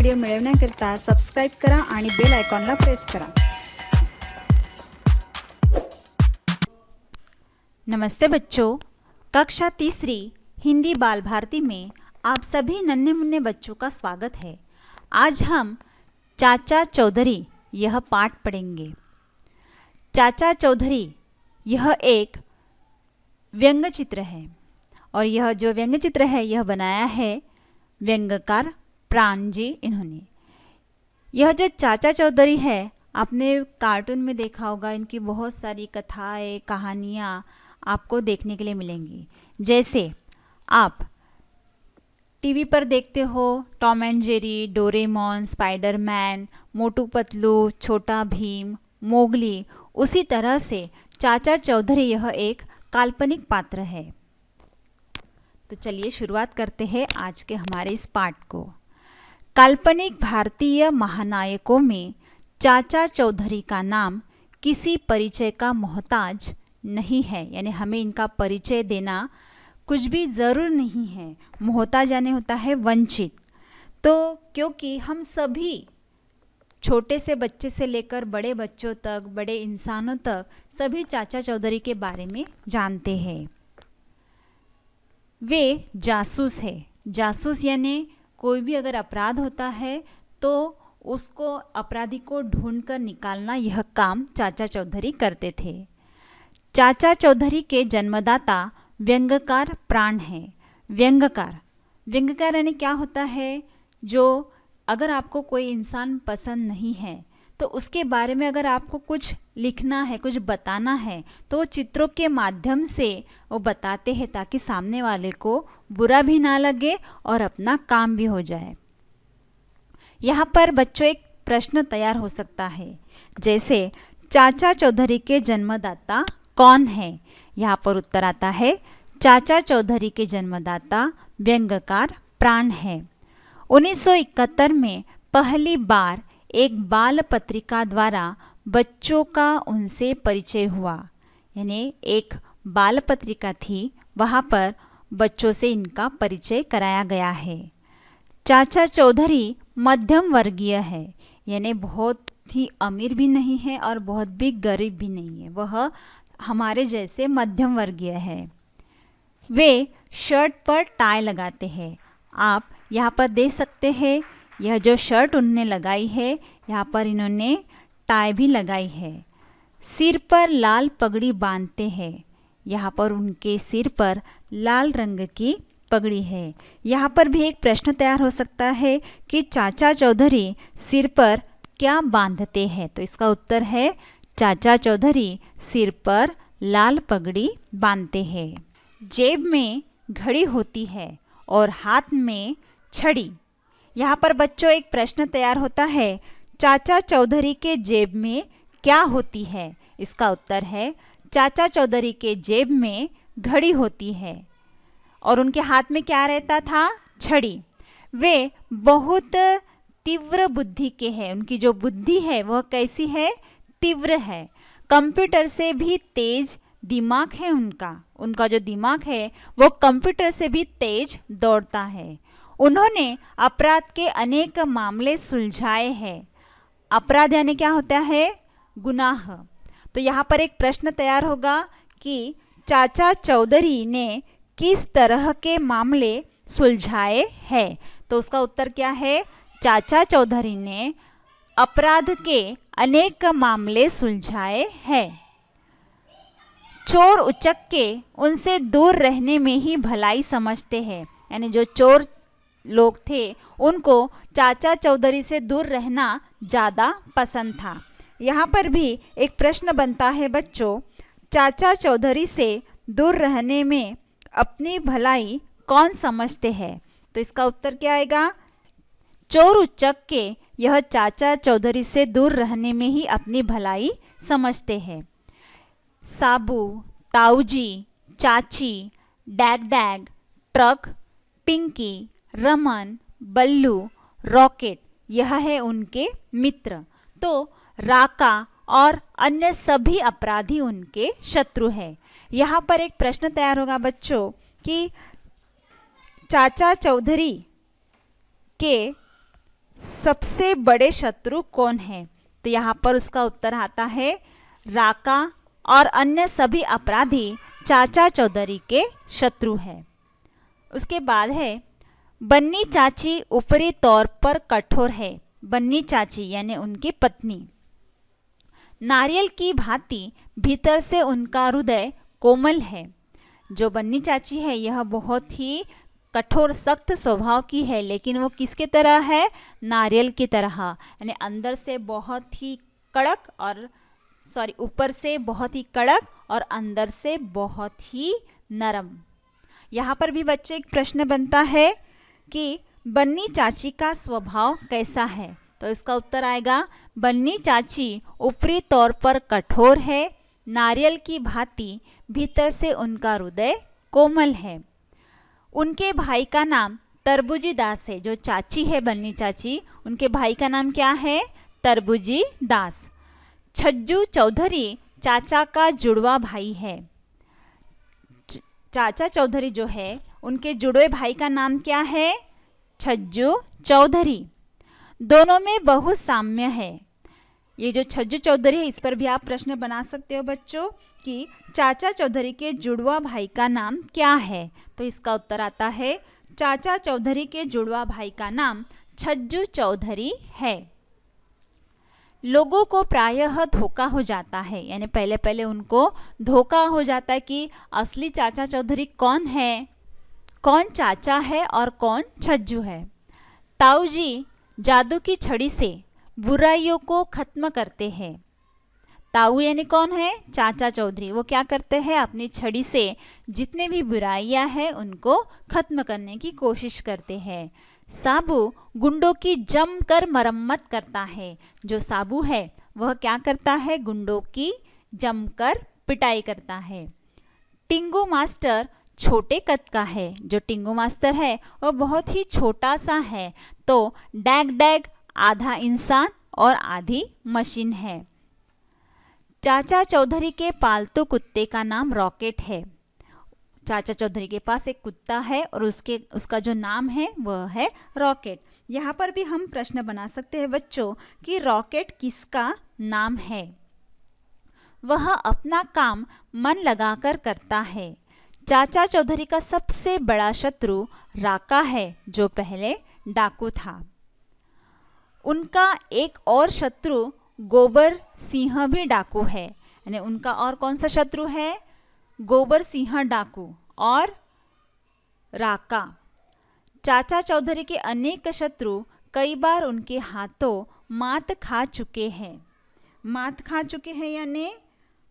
Video मिळवण्याकरिता subscribe करा आणि bell आयकॉनला प्रेस करा। नमस्ते बच्चों, कक्षा तीसरी हिंदी बाल भारती में आप सभी नन्हे मुन्ने बच्चों का स्वागत है। आज हम चाचा चौधरी यह पाठ पढ़ेंगे। चाचा चौधरी यह एक व्यंग्य चित्र है और यह जो व्यंग्य चित्र है यह बनाया है व्यंग्यकार प्राण जी इन्होंने। यह जो चाचा चौधरी है आपने कार्टून में देखा होगा, इनकी बहुत सारी कथाएं कहानियाँ आपको देखने के लिए मिलेंगी। जैसे आप टीवी पर देखते हो Tom and Jerry, Doraemon, Spiderman, Motu Patlu, Chhota Bheem, Mowgli, उसी तरह से चाचा चौधरी यह एक काल्पनिक पात्र है। तो चलिए शुरुआत करते हैं आज के हमारे इस पाठ को। काल्पनिक भारतीय महानायकों में चाचा चौधरी का नाम किसी परिचय का मोहताज नहीं है, यानी हमें इनका परिचय देना कुछ भी ज़रूर नहीं है। मोहताज यानी होता है वंचित। तो क्योंकि हम सभी छोटे से बच्चे से लेकर बड़े बच्चों तक, बड़े इंसानों तक सभी चाचा चौधरी के बारे में जानते हैं। वे जासूस है। जासूस यानी कोई भी अगर अपराध होता है तो उसको अपराधी को ढूंढकर निकालना, यह काम चाचा चौधरी करते थे। चाचा चौधरी के जन्मदाता व्यंग्यकार प्राण है। व्यंग्यकार यानी क्या होता है, जो अगर आपको कोई इंसान पसंद नहीं है तो उसके बारे में अगर आपको कुछ लिखना है, कुछ बताना है, तो वो चित्रों के माध्यम से वो बताते हैं ताकि सामने वाले को बुरा भी ना लगे और अपना काम भी हो जाए। यहाँ पर बच्चों एक प्रश्न तैयार हो सकता है, जैसे चाचा चौधरी के जन्मदाता कौन है। यहाँ पर उत्तर आता है चाचा चौधरी के जन्मदाता व्यंग्यकार प्राण है। 1971 में पहली बार एक बाल पत्रिका द्वारा बच्चों का उनसे परिचय हुआ, यानी एक बाल पत्रिका थी, वहाँ पर बच्चों से इनका परिचय कराया गया है। चाचा चौधरी मध्यम वर्गीय है, यानी बहुत ही अमीर भी नहीं है और बहुत भी गरीब भी नहीं है, वह हमारे जैसे मध्यम वर्गीय है। वे शर्ट पर टाई लगाते हैं। आप यहाँ पर देख सकते हैं, यह जो शर्ट उन्होंने लगाई है यहाँ पर इन्होंने टाई भी लगाई है। सिर पर लाल पगड़ी बांधते हैं। यहाँ पर उनके सिर पर लाल रंग की पगड़ी है। यहाँ पर भी एक प्रश्न तैयार हो सकता है कि चाचा चौधरी सिर पर क्या बांधते हैं। तो इसका उत्तर है चाचा चौधरी सिर पर लाल पगड़ी बांधते हैं। जेब में घड़ी होती है और हाथ में छड़ी। यहाँ पर बच्चों एक प्रश्न तैयार होता है, चाचा चौधरी के जेब में क्या होती है। इसका उत्तर है चाचा चौधरी के जेब में घड़ी होती है और उनके हाथ में क्या रहता था, छड़ी। वे बहुत तीव्र बुद्धि के हैं। उनकी जो बुद्धि है वह कैसी है, तीव्र है। कंप्यूटर से भी तेज दिमाग है उनका जो दिमाग है वो कंप्यूटर से भी तेज दौड़ता है। उन्होंने अपराध के अनेक मामले सुलझाए हैं। अपराध यानी क्या होता है, गुनाह। तो यहाँ पर एक प्रश्न तैयार होगा कि चाचा चौधरी ने किस तरह के मामले सुलझाए हैं। तो उसका उत्तर क्या है, चाचा चौधरी ने अपराध के अनेक मामले सुलझाए हैं। चोर उचक्के उनसे दूर रहने में ही भलाई समझते हैं, यानी जो चोर लोग थे उनको चाचा चौधरी से दूर रहना ज़्यादा पसंद था। यहाँ पर भी एक प्रश्न बनता है बच्चों, चाचा चौधरी से दूर रहने में अपनी भलाई कौन समझते हैं। तो इसका उत्तर क्या आएगा, चोर उचक्के यह चाचा चौधरी से दूर रहने में ही अपनी भलाई समझते हैं। साबू, ताऊजी, चाची, डैग डैग, ट्रक, पिंकी, रमन, बल्लू, रॉकेट, यह है उनके मित्र। तो राका और अन्य सभी अपराधी उनके शत्रु हैं। यहाँ पर एक प्रश्न तैयार होगा बच्चों कि चाचा चौधरी के सबसे बड़े शत्रु कौन है? तो यहाँ पर उसका उत्तर आता है राका और अन्य सभी अपराधी चाचा चौधरी के शत्रु है। उसके बाद है बन्नी चाची ऊपरी तौर पर कठोर है। बन्नी चाची यानी उनकी पत्नी। नारियल की भांति भीतर से उनका हृदय कोमल है। जो बन्नी चाची है यह बहुत ही कठोर सख्त स्वभाव की है, लेकिन वो किसके तरह है? नारियल की तरह, यानी अंदर से बहुत ही कड़क और ऊपर से बहुत ही कड़क और अंदर से बहुत ही नरम। यहाँ पर भी बच्चे एक प्रश्न बनता है कि बन्नी चाची का स्वभाव कैसा है? तो इसका उत्तर आएगा बन्नी चाची ऊपरी तौर पर कठोर है, नारियल की भांति भीतर से उनका हृदय कोमल है। उनके भाई का नाम तरबूजी दास है। जो चाची है बन्नी चाची, उनके भाई का नाम क्या है? तरबूजी दास। छज्जू चौधरी चाचा का जुड़वा भाई है। चाचा चौधरी जो है उनके जुड़वे भाई का नाम क्या है? छज्जू चौधरी। दोनों में बहुत साम्य है। ये जो छज्जू चौधरी है इस पर भी आप प्रश्न बना सकते हो बच्चों कि चाचा चौधरी के जुड़वा भाई का नाम क्या है? तो इसका उत्तर आता है चाचा चौधरी के जुड़वा भाई का नाम छज्जू चौधरी है। लोगों को प्रायः धोखा हो जाता है, यानी पहले पहले उनको धोखा हो जाता है कि असली चाचा चौधरी कौन है, कौन चाचा है और कौन छज्जू है। ताऊ जी जादू की छड़ी से बुराइयों को खत्म करते हैं। ताऊ यानी कौन है? चाचा चौधरी। वो क्या करते हैं? अपनी छड़ी से जितने भी बुराइयां हैं उनको खत्म करने की कोशिश करते हैं। साबू गुंडों की जमकर मरम्मत करता है। जो साबू है वह क्या करता है? गुंडों की जमकर पिटाई करता है। टिंगू मास्टर छोटे कद का है। जो टिंगू मास्टर है वह बहुत ही छोटा सा है। तो डैग डैग आधा इंसान और आधी मशीन है। चाचा चौधरी के पालतू कुत्ते का नाम रॉकेट है। चाचा चौधरी के पास एक कुत्ता है और उसका जो नाम है वह है रॉकेट। यहाँ पर भी हम प्रश्न बना सकते हैं बच्चों कि रॉकेट किसका नाम है? वह अपना काम मन लगाकर करता है। चाचा चौधरी का सबसे बड़ा शत्रु राका है, जो पहले डाकू था। उनका एक और शत्रु गोबर सिंह भी डाकू है। यानी उनका और कौन सा शत्रु है? गोबर सिंह डाकू और राका। चाचा चौधरी के अनेक शत्रु कई बार उनके हाथों मात खा चुके हैं। मात खा चुके हैं यानी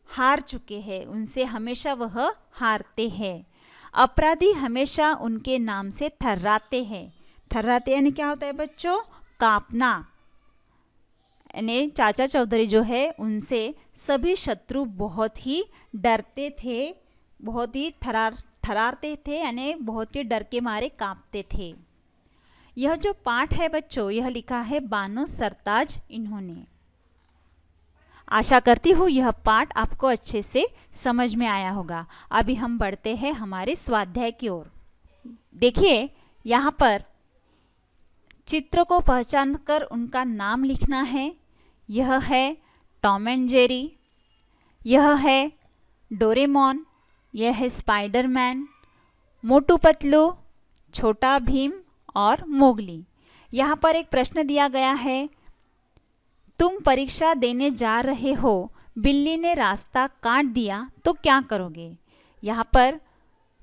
हार चुके हैं, उनसे हमेशा वह हारते हैं। अपराधी हमेशा उनके नाम से थर्राते हैं। थर्राते यानी क्या होता है बच्चों? कांपना। यानी चाचा चौधरी जो है उनसे सभी शत्रु बहुत ही डरते थे, बहुत ही थरारते थे, यानी बहुत ही डर के मारे कांपते थे। यह जो पाठ है बच्चों यह लिखा है बानो सरताज इन्होंने। आशा करती हूँ यह पाठ आपको अच्छे से समझ में आया होगा। अभी हम बढ़ते हैं हमारे स्वाध्याय की ओर। देखिए यहाँ पर चित्र को पहचान कर उनका नाम लिखना है। यह है टॉम एंड जेरी, यह है डोरेमोन, यह है स्पाइडरमैन, मोटू पतलू, छोटा भीम और मोगली। यहाँ पर एक प्रश्न दिया गया है, तुम परीक्षा देने जा रहे हो, बिल्ली ने रास्ता काट दिया तो क्या करोगे? यहाँ पर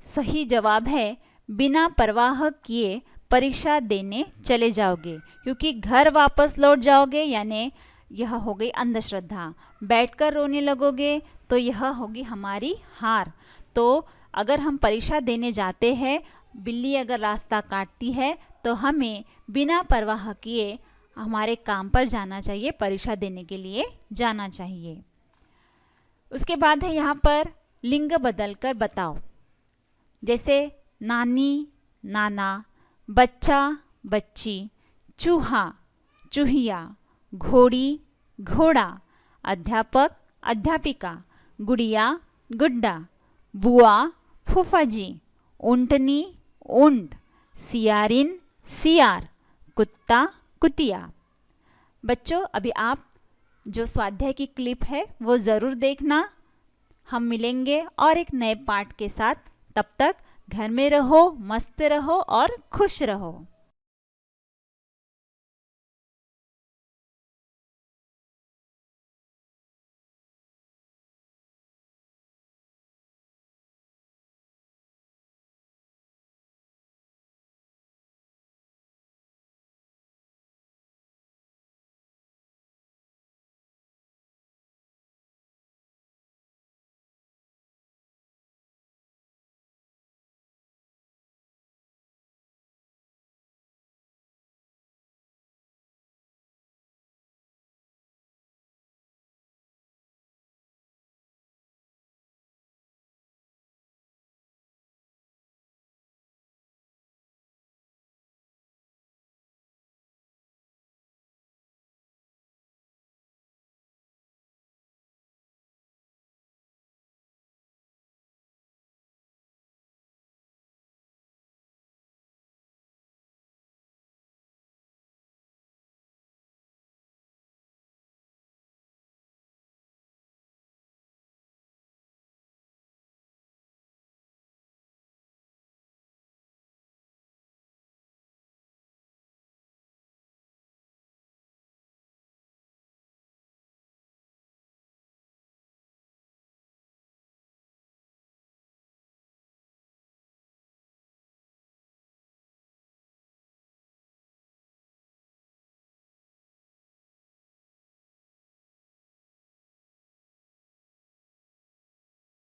सही जवाब है बिना परवाह किए परीक्षा देने चले जाओगे, क्योंकि घर वापस लौट जाओगे यानी यह हो गई अंधश्रद्धा। बैठकर रोने लगोगे तो यह होगी हमारी हार। तो अगर हम परीक्षा देने जाते हैं, बिल्ली अगर रास्ता काटती है तो हमें बिना परवाह किए हमारे काम पर जाना चाहिए, परीक्षा देने के लिए जाना चाहिए। उसके बाद है यहाँ पर लिंग बदलकर बताओ, जैसे नानी, नाना, बच्चा, बच्ची, चूहा, चूहिया, घोड़ी, घोड़ा, अध्यापक, अध्यापिका, गुड़िया, गुड्डा, बुआ, फूफाजी, ऊँटनी, ऊँट, सियारिन, सियार, कुत्ता, कुतिया। बच्चों अभी आप जो स्वाध्याय की क्लिप है वो ज़रूर देखना। हम मिलेंगे और एक नए पाठ के साथ। तब तक घर में रहो, मस्त रहो और खुश रहो।